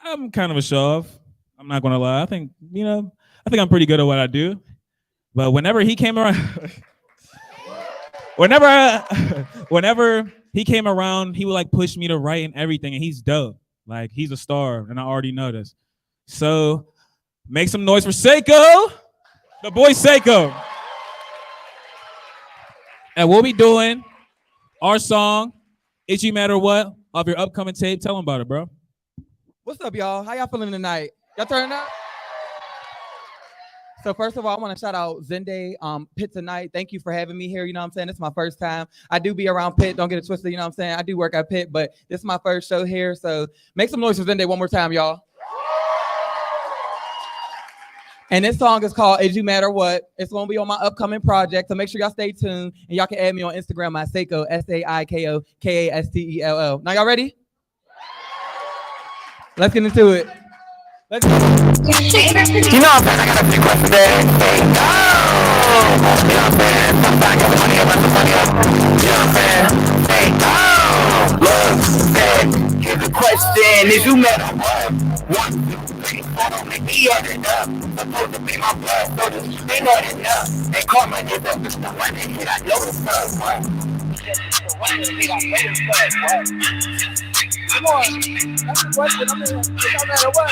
I'm kind of a show-off. I'm not going to lie. I think I'm pretty good at what I do. But whenever he came around, whenever he came around, he would like push me to write and everything. And he's dope. Like, he's a star. And I already know this. So make some noise for Seiko, the boy Seiko. And we'll be doing our song, It You Matter What, off your upcoming tape. Tell them about it, bro. What's up, y'all? How y'all feeling tonight? Y'all turning up? So first of all, I want to shout out Zendé, Pitt Tonight. Thank you for having me here. You know what I'm saying? This is my first time. I do be around Pitt. Don't get it twisted. You know what I'm saying? I do work at Pitt, but this is my first show here. So make some noise for Zendé one more time, y'all. And this song is called It You Matter What. It's going to be on my upcoming project, so make sure y'all stay tuned. And y'all can add me on Instagram at Seiko, Saiko, Kastell. Now y'all ready? Let's get into it. Let's go. You know what I'm saying? I got a big question today. You know what I'm saying? Sometimes I got money up, money up. You know what I'm saying? Hey, look, here's the question. Is you matter what? 1, 2, 3, 4, don't make me add it up. Supposed to be my blood, so this ain't not enough. And karma is up, the one that hit, I know it's up. What? Come on. That's the question. I mean, it don't matter what.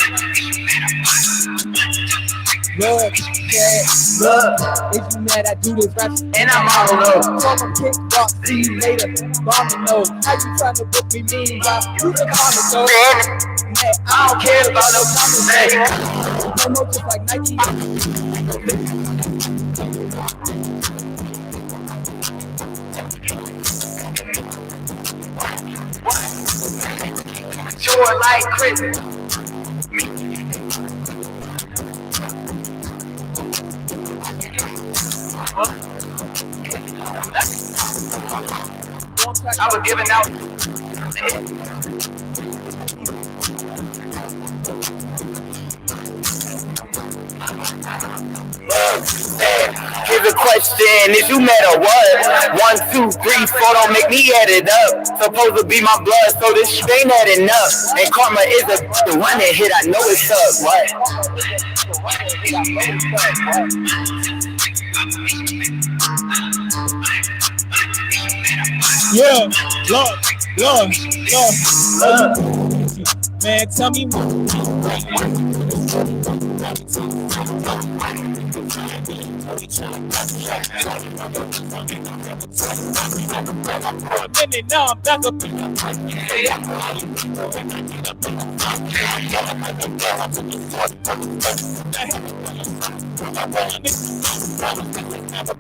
Look, if you mad, I do this rap and I'm all up. Come on, kick rock, see you later. Bombing no. How you trying to book me meanwhile? You the comment though. Man, I don't care about no comments. No more just like Nike. Sure like Christmas. I was giving out. Here's a question, is you mad or what? 1, 2, 3, 4, don't make me add it up. Supposed to be my blood, so this shit ain't adding up. And karma is the one that hit, I know it's up. What? Yeah, Lord. Man, tell me more. Now I'm back up.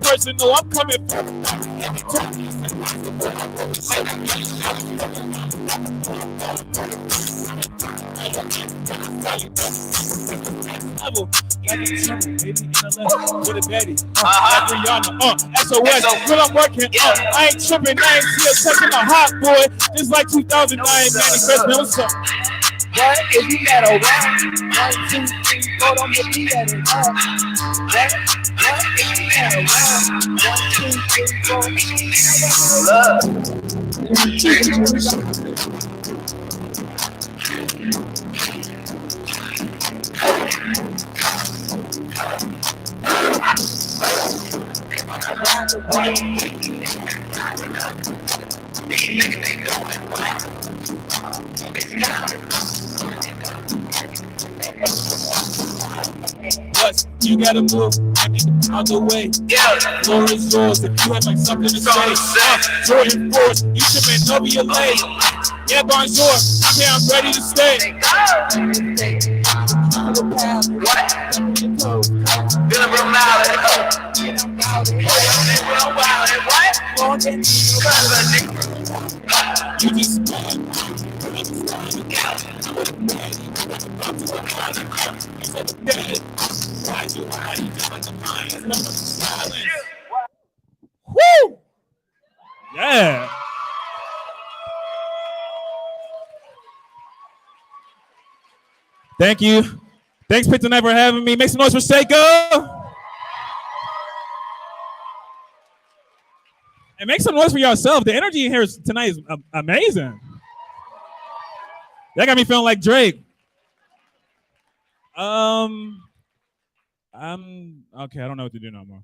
Personal, I'm coming. With a daddy, Rihanna, SOS, when I'm working, I ain't tripping, I ain't still taking my hot boy, just like 2009, manifest, no song. What if you got a 1, 2, 3, 4, don't get me at it. What if you got a 1, 2, What? You gotta move out the way. Yeah, floor is yours. If you have like something to say, Jordan Force, you should been over your leg. Yeah, bonjour. Okay, I'm ready to stay. What? Feeling real loud. You just Woo! Yeah. Thank you. Thanks, Pitt Tonight, for having me. Make some noise for Seiko. And make some noise for yourself. The energy in here tonight is amazing. That got me feeling like Drake. I'm okay. I don't know what to do no more.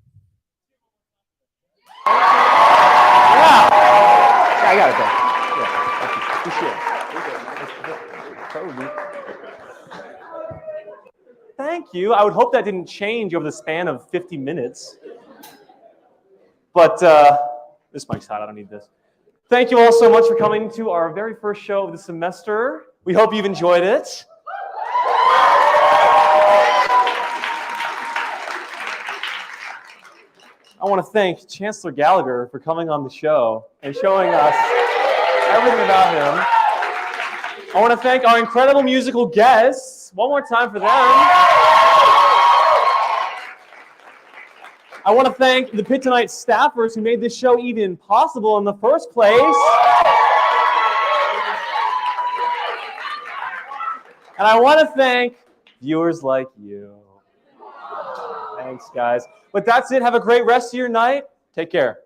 Yeah. Yeah, I got it, though. Yeah. Thank you. I would hope that didn't change over the span of 50 minutes. But this mic's hot. I don't need this. Thank you all so much for coming to our very first show of the semester. We hope you've enjoyed it. I want to thank Chancellor Gallagher for coming on the show and showing us everything about him. I want to thank our incredible musical guests. One more time for them. I want to thank the Pitt Tonight staffers who made this show even possible in the first place. And I want to thank viewers like you. Thanks, guys. But that's it. Have a great rest of your night. Take care.